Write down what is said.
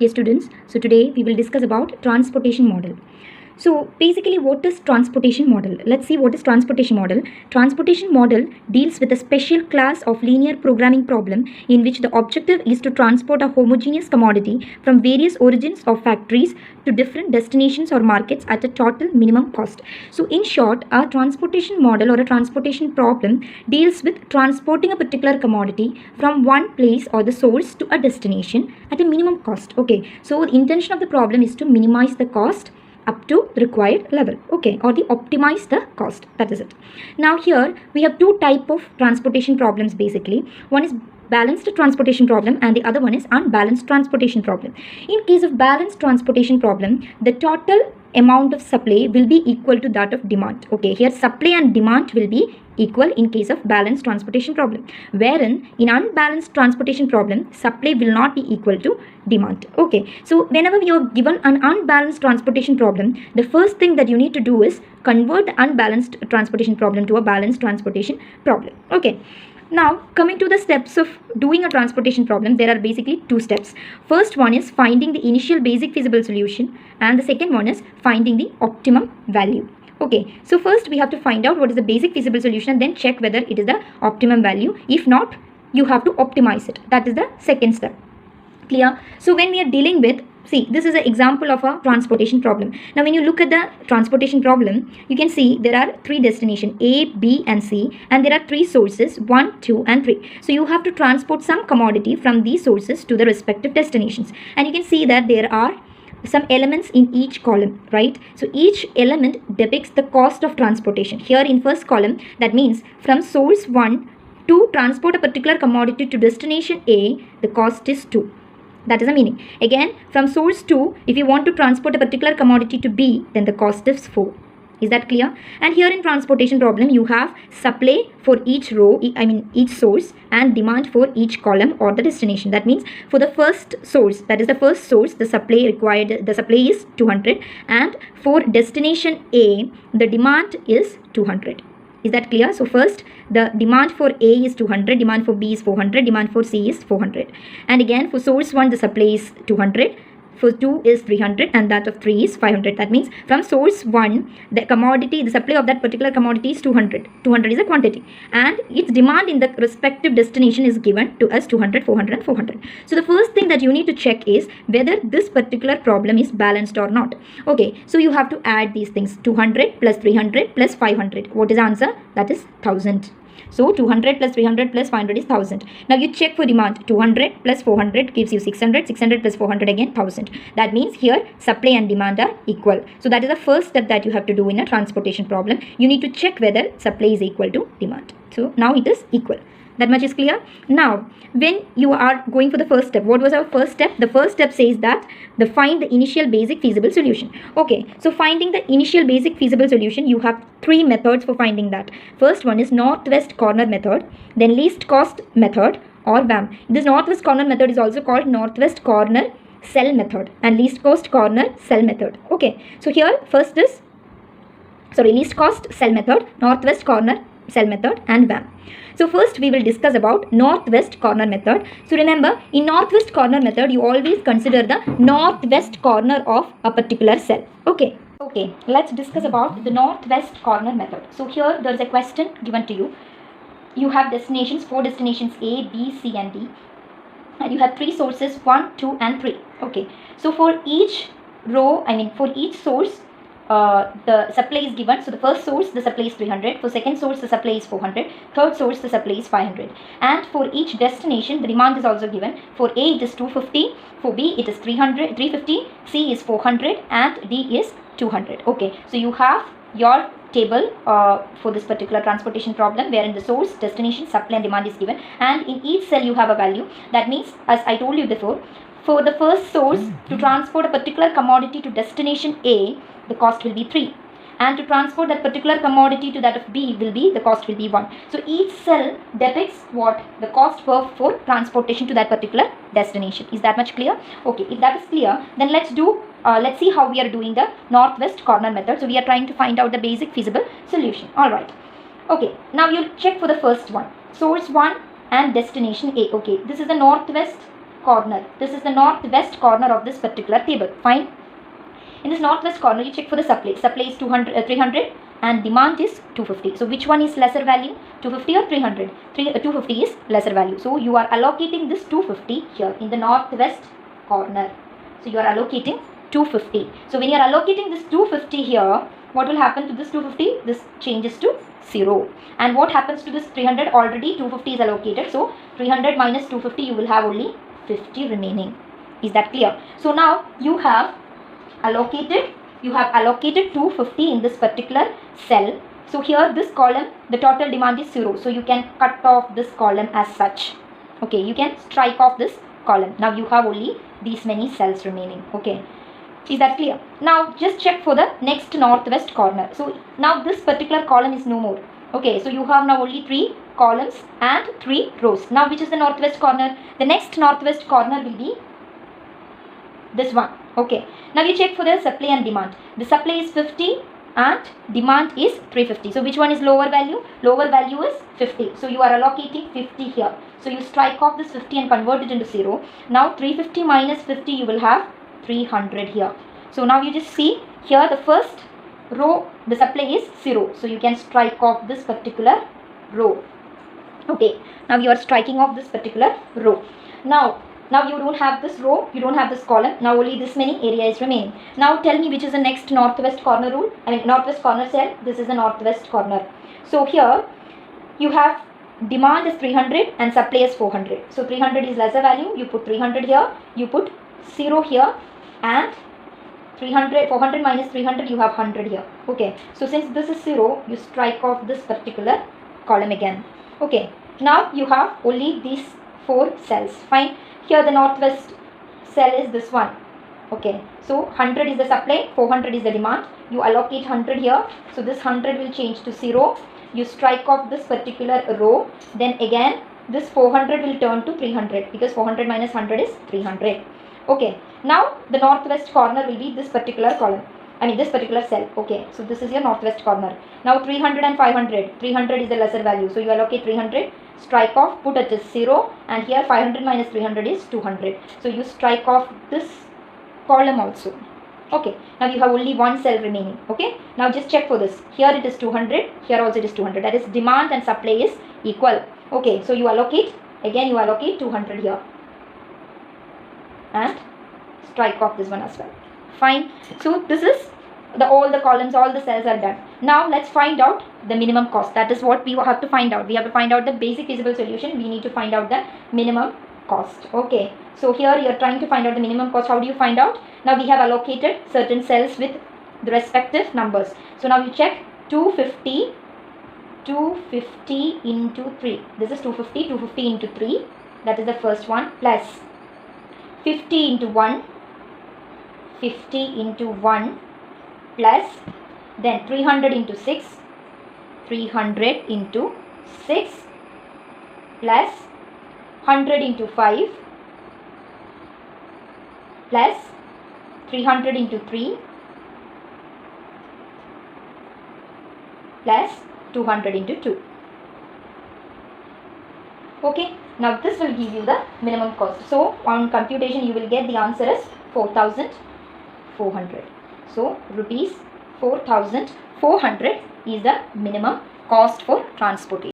Dear students, so today we will discuss about transportation model. So basically, what is transportation model? Let's see what is transportation model. Transportation model deals with a special class of linear programming problem in which the objective is to transport a homogeneous commodity from various origins of factories to different destinations or markets at a total minimum cost. So in short, a transportation model or a transportation problem deals with transporting a particular commodity from one place or the source to a destination at a minimum cost. Okay, so the intention of the problem is to minimize the cost up to the required level, okay, or the optimize the cost. That is it. Now here we have two type of transportation problems basically. One is balanced transportation problem and the other one is unbalanced transportation problem. In case of balanced transportation problem, the total amount of supply will be equal to that of demand. Okay, here supply and demand will be equal in case of balanced transportation problem, wherein in unbalanced transportation problem, supply will not be equal to demand. Okay, so whenever you are given an unbalanced transportation problem, the first thing that you need to do is convert the unbalanced transportation problem to a balanced transportation problem. Okay, now coming to the steps of doing a transportation problem, there are basically two steps. First one is finding the initial basic feasible solution and the second one is finding the optimum value. Okay, so first we have to find out what is the basic feasible solution and then check whether it is the optimum value. If not, you have to optimize it. That is the second step. Clear? So when we are dealing with, see, this is an example of a transportation problem. Now when you look at the transportation problem, you can see there are three destinations A, B and C, and there are three sources 1, 2 and 3. So you have to transport some commodity from these sources to the respective destinations, and you can see that there are some elements in each column, right? So each element depicts the cost of transportation. Here in first column, that means from source 1 to transport a particular commodity to destination A, the cost is 2. That is the meaning. Again, from source 2, if you want to transport a particular commodity to B, then the cost is 4. Is that clear? And here in transportation problem, you have supply for each row, each source, and demand for each column or the destination. That means for the first source, that is the first source, the supply required, the supply is 200, and for destination A, the demand is 200. Is that clear? So first, the demand for A is 200, demand for B is 400, demand for C is 400. And again, for source 1, the supply is 200. For 2 is 300 and that of 3 is 500. That means from source 1, the commodity, the supply of that particular commodity is 200. 200 is a quantity. And its demand in the respective destination is given to us 200, 400 and 400. So the first thing that you need to check is whether this particular problem is balanced or not. Okay, so you have to add these things. 200 plus 300 plus 500. What is the answer? That is 1000. So 200 plus 300 plus 500 is 1000. Now you check for demand. 200 plus 400 gives you 600. 600 plus 400 again 1000. That means here supply and demand are equal. So that is the first step that you have to do in a transportation problem. You need to check whether supply is equal to demand. So now it is equal. That much is clear. Now when you are going for the first step, what was our first step? The first step says that find the initial basic feasible solution. Okay, so finding the initial basic feasible solution, you have three methods for finding that. First one is northwest corner method, then least cost method or WAM. This northwest corner method is also called northwest corner cell method and least cost corner cell method. Okay, so here first is least cost cell method, northwest corner cell method and WAM. So first we will discuss about northwest corner method. So remember, in northwest corner method, you always consider the northwest corner of a particular cell. Okay, let's discuss about the northwest corner method. So here there is a question given to you. You have destinations, 4 destinations A, B, C and D. And you have 3 sources 1, 2 and 3. Okay, so for each row, for each source, the supply is given. So the first source, the supply is 300. For second source, the supply is 400. Third source, the supply is 500. And for each destination, the demand is also given. For A, it is 250. For B, it is 350. C is 400 and D is 200. Okay, so you have your table for this particular transportation problem, wherein the source, destination, supply and demand is given, and in each cell you have a value. That means, as I told you before, for the first source to transport a particular commodity to destination A, the cost will be 3, and to transport that particular commodity to that of B the cost will be 1. So each cell depicts what the cost for transportation to that particular destination. Is that much clear? Okay, if that is clear, then let's see how we are doing the northwest corner method. So we are trying to find out the basic feasible solution. Alright, okay, now you check for the first one, source 1 and destination A. Okay, this is the northwest corner. This is the northwest corner of this particular table. Fine. In this northwest corner, you check for the supply. Supply is 300 and demand is 250. So which one is lesser value? 250 or 300? 250 is lesser value. So you are allocating this 250 here in the northwest corner. So you are allocating 250. So when you are allocating this 250 here, what will happen to this 250? This changes to 0. And what happens to this 300? Already 250 is allocated. So 300 minus 250, you will have only 50 remaining. Is that clear? So now you have allocated 250 in this particular cell. So here this column, the total demand is 0. So you can cut off this column as such. Okay, you can strike off this column. Now you have only these many cells remaining. Okay, is that clear? Now just check for the next northwest corner. So now this particular column is no more. Okay, so you have now only 3 columns and 3 rows. Now which is the northwest corner? The next northwest corner will be this one. Okay, now you check for the supply and demand. The supply is 50 and demand is 350. So which one is lower value? Lower value is 50. So you are allocating 50 here. So you strike off this 50 and convert it into 0. Now 350 minus 50, you will have 300 here. So now you just see here the first row, the supply is 0. So you can strike off this particular row. Okay, now you are striking off this particular row. Now you don't have this row, you don't have this column. Now only this many area is remaining. Now tell me which is the next northwest corner rule. Northwest corner cell. This is the northwest corner. So here you have demand is 300 and supply is 400. So 300 is lesser value. You put 300 here. You put 0 here and 400 minus 300, you have 100 here. Okay. So since this is 0, you strike off this particular column again. Okay. Now you have only these 4 cells. Fine. Here the northwest cell is this one. Okay, so 100 is the supply, 400 is the demand. You allocate 100 here. So this 100 will change to 0. You strike off this particular row. Then again this 400 will turn to 300 because 400 minus 100 is 300. Okay, now the northwest corner will be this particular column. This particular cell. Okay, so this is your northwest corner. Now 300 and 500. 300 is the lesser value. So you allocate 300. Strike off, put it as 0, and here 500 minus 300 is 200. So you strike off this column also. Okay, now you have only one cell remaining. Okay, now just check for this. Here it is 200, here also it is 200. That is demand and supply is equal. Okay, so you allocate 200 here and strike off this one as well. Fine. So this is all the columns, all the cells are done. Now let's find out the minimum cost. That is what we have to find out. We have to find out the basic feasible solution. We need to find out the minimum cost. Okay, so here you are trying to find out the minimum cost. How do you find out? Now we have allocated certain cells with the respective numbers. So now you check 250 into 3. This is 250 into 3. That is the first one, plus 50 into 1, 50 into 1, plus then 300 into 6, 300 into 6, plus 100 into 5, plus 300 into 3, plus 200 into 2. Okay, now this will give you the minimum cost. So on computation you will get the answer as 4,400. So rupees 4,400 is the minimum cost for transportation.